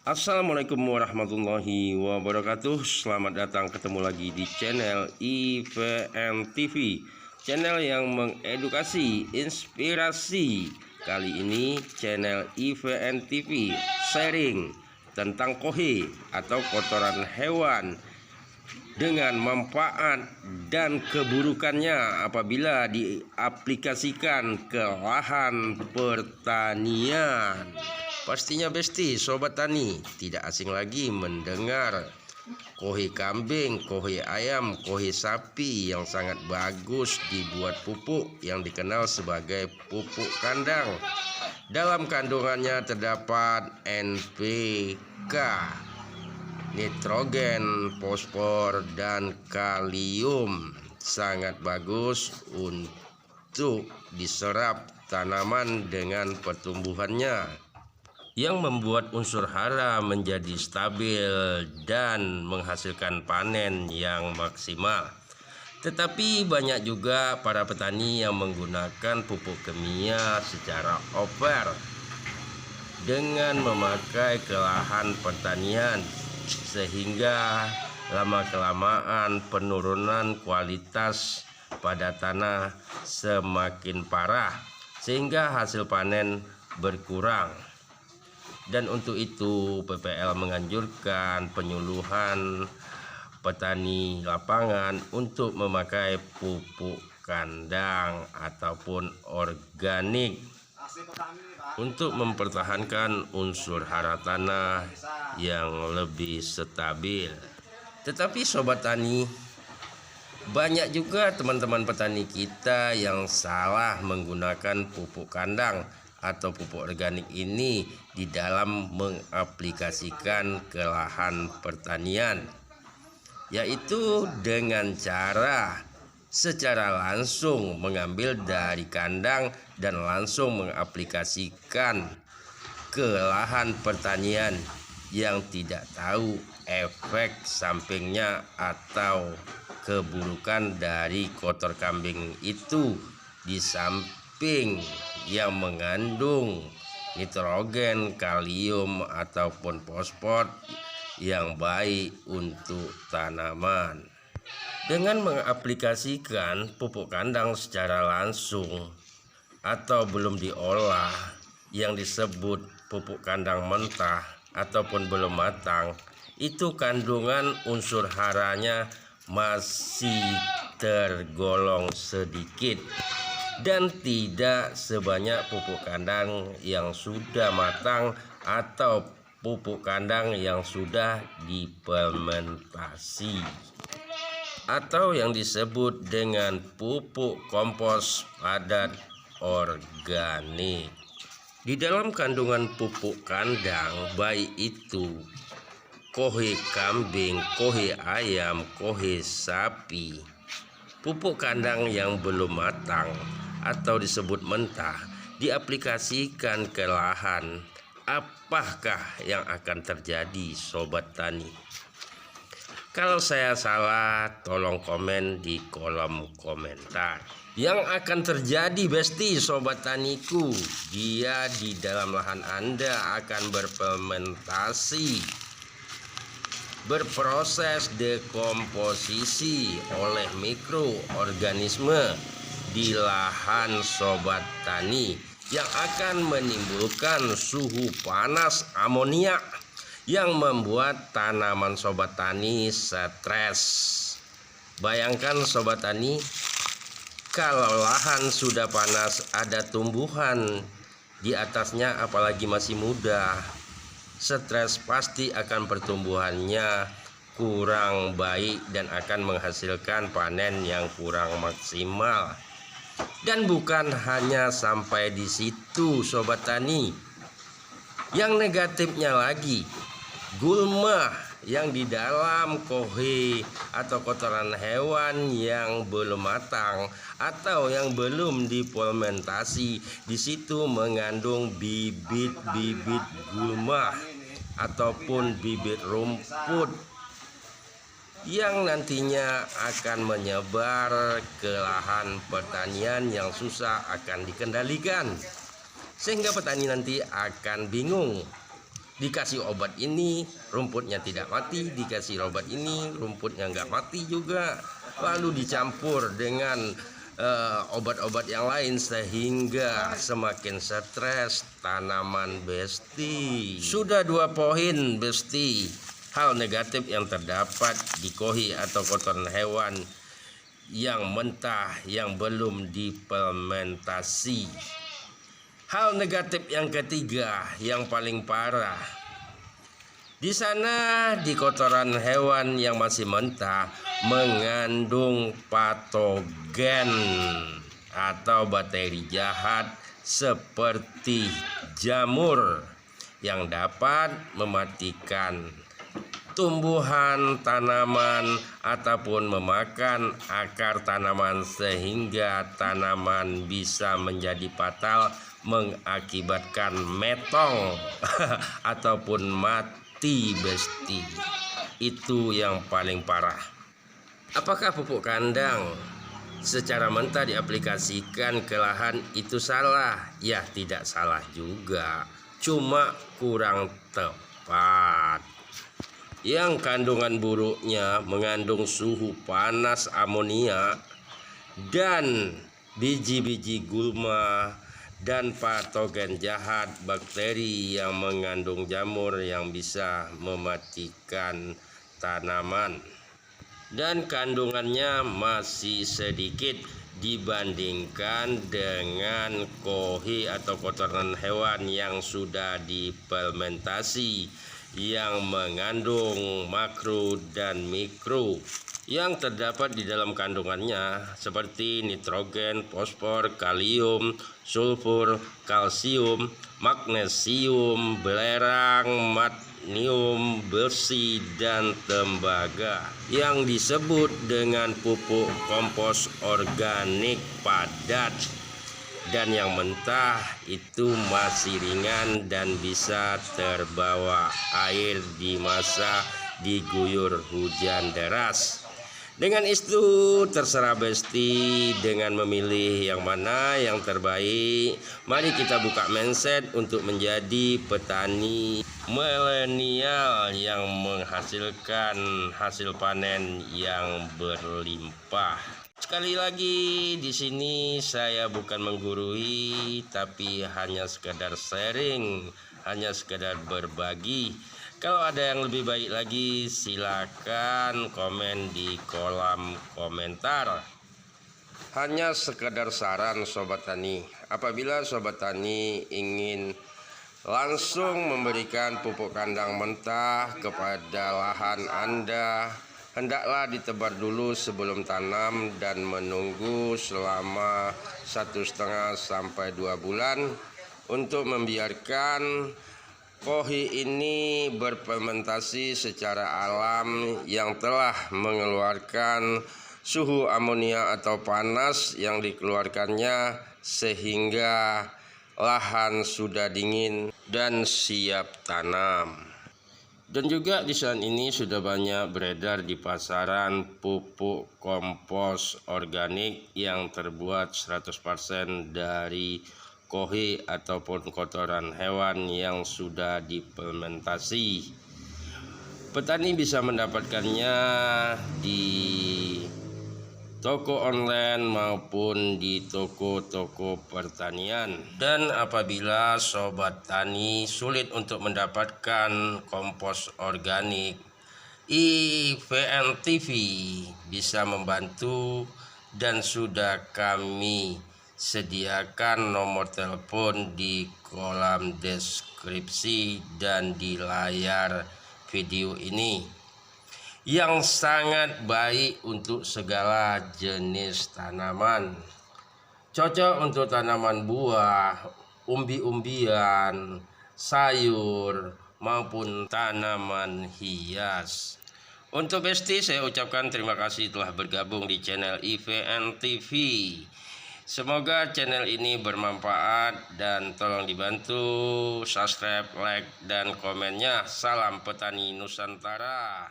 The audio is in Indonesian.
Assalamualaikum warahmatullahi wabarakatuh. Selamat datang ketemu lagi di channel IVN TV, channel yang mengedukasi, inspirasi. Kali ini channel IVN TV sharing tentang kohe atau kotoran hewan dengan manfaat dan keburukannya apabila diaplikasikan ke lahan pertanian. Pastinya besti sobat tani tidak asing lagi mendengar kohe kambing, kohe ayam, kohe sapi yang sangat bagus dibuat pupuk yang dikenal sebagai pupuk kandang. Dalam kandungannya terdapat NPK, nitrogen, fosfor, dan kalium. Sangat bagus untuk diserap tanaman dengan pertumbuhannya, yang membuat unsur hara menjadi stabil dan menghasilkan panen yang maksimal. Tetapi banyak juga para petani yang menggunakan pupuk kimia secara over dengan memakai ke lahan pertanian, sehingga lama-kelamaan penurunan kualitas pada tanah semakin parah sehingga hasil panen berkurang. Dan untuk itu PPL menganjurkan penyuluhan petani lapangan untuk memakai pupuk kandang ataupun organik untuk mempertahankan unsur hara tanah yang lebih stabil. Tetapi sobat tani, banyak juga teman-teman petani kita yang salah menggunakan pupuk kandang atau pupuk organik ini di dalam mengaplikasikan ke lahan pertanian, yaitu dengan cara secara langsung mengambil dari kandang dan langsung mengaplikasikan ke lahan pertanian yang tidak tahu efek sampingnya atau keburukan dari kotor kambing itu, di samping yang mengandung nitrogen, kalium ataupun fosfor yang baik untuk tanaman. Dengan mengaplikasikan pupuk kandang secara langsung atau belum diolah, yang disebut pupuk kandang mentah ataupun belum matang, itu kandungan unsur haranya masih tergolong sedikit dan tidak sebanyak pupuk kandang yang sudah matang atau pupuk kandang yang sudah difermentasi atau yang disebut dengan pupuk kompos padat organik. Di dalam kandungan pupuk kandang, baik itu kohe kambing, kohe ayam, kohe sapi, pupuk kandang yang belum matang atau disebut mentah diaplikasikan ke lahan, apakah yang akan terjadi sobat tani? Kalau saya salah, tolong komen di kolom komentar. Yang akan terjadi besti sobat taniku, dia di dalam lahan Anda akan berfermentasi, berproses dekomposisi oleh mikroorganisme di lahan sobat tani yang akan menimbulkan suhu panas amoniak yang membuat tanaman sobat tani stres. Bayangkan sobat tani, kalau lahan sudah panas, ada tumbuhan di atasnya apalagi masih muda, stres pasti akan pertumbuhannya kurang baik dan akan menghasilkan panen yang kurang maksimal. Dan bukan hanya sampai di situ sobat tani, yang negatifnya lagi, gulma yang di dalam kohe atau kotoran hewan yang belum matang atau yang belum difermentasi, di situ mengandung bibit-bibit gulma ataupun bibit rumput yang nantinya akan menyebar ke lahan pertanian yang susah akan dikendalikan, sehingga petani nanti akan bingung Dikasih obat ini rumputnya tidak mati, dikasih obat ini rumputnya nggak mati juga, lalu dicampur dengan obat-obat yang lain sehingga semakin stres tanaman Besti. Sudah 2 poin Besti hal negatif yang terdapat di kohi atau kotoran hewan yang mentah yang belum dipelmentasi. Hal negatif yang ketiga yang paling parah, di sana di kotoran hewan yang masih mentah mengandung patogen atau bakteri jahat seperti jamur yang dapat mematikan tumbuhan tanaman ataupun memakan akar tanaman sehingga tanaman bisa menjadi fatal, mengakibatkan metong ataupun mati Besti. Itu yang paling parah. Apakah pupuk kandang secara mentah diaplikasikan ke lahan itu salah? Ya, tidak salah juga, cuma kurang tepat. Yang kandungan buruknya mengandung suhu panas amonia dan biji-biji gulma dan patogen jahat bakteri yang mengandung jamur yang bisa mematikan tanaman, dan kandungannya masih sedikit dibandingkan dengan kohi atau kotoran hewan yang sudah dipelmentasi yang mengandung makro dan mikro yang terdapat di dalam kandungannya seperti nitrogen, fosfor, kalium, sulfur, kalsium, magnesium, belerang, magneum, besi, dan tembaga yang disebut dengan pupuk kompos organik padat. Dan yang mentah itu masih ringan dan bisa terbawa air di masa diguyur hujan deras. Dengan itu terserah Besti dengan memilih yang mana yang terbaik. Mari kita buka mindset untuk menjadi petani milenial yang menghasilkan hasil panen yang berlimpah. Sekali lagi di sini saya bukan menggurui, tapi hanya sekedar sharing, hanya sekedar berbagi. Kalau ada yang lebih baik lagi silakan komen di kolom komentar. Hanya sekedar saran Sobat Tani. Apabila Sobat Tani ingin langsung memberikan pupuk kandang mentah kepada lahan Anda, hendaklah ditebar dulu sebelum tanam dan menunggu selama 1,5 sampai 2 bulan untuk membiarkan kohi ini berfermentasi secara alam yang telah mengeluarkan suhu amonia atau panas yang dikeluarkannya sehingga lahan sudah dingin dan siap tanam. Dan juga di saat ini sudah banyak beredar di pasaran pupuk kompos organik yang terbuat 100% dari kohi ataupun kotoran hewan yang sudah dipelmentasi. Petani bisa mendapatkannya di toko online maupun di toko-toko pertanian. Dan apabila Sobat Tani sulit untuk mendapatkan kompos organik, IVN TV bisa membantu dan sudah kami sediakan nomor telepon di kolom deskripsi dan di layar video ini, yang sangat baik untuk segala jenis tanaman. Cocok untuk tanaman buah, umbi-umbian, sayur, maupun tanaman hias. Untuk Besti saya ucapkan terima kasih telah bergabung di channel IVN TV. Semoga channel ini bermanfaat dan tolong dibantu subscribe, like, dan komennya. Salam petani Nusantara.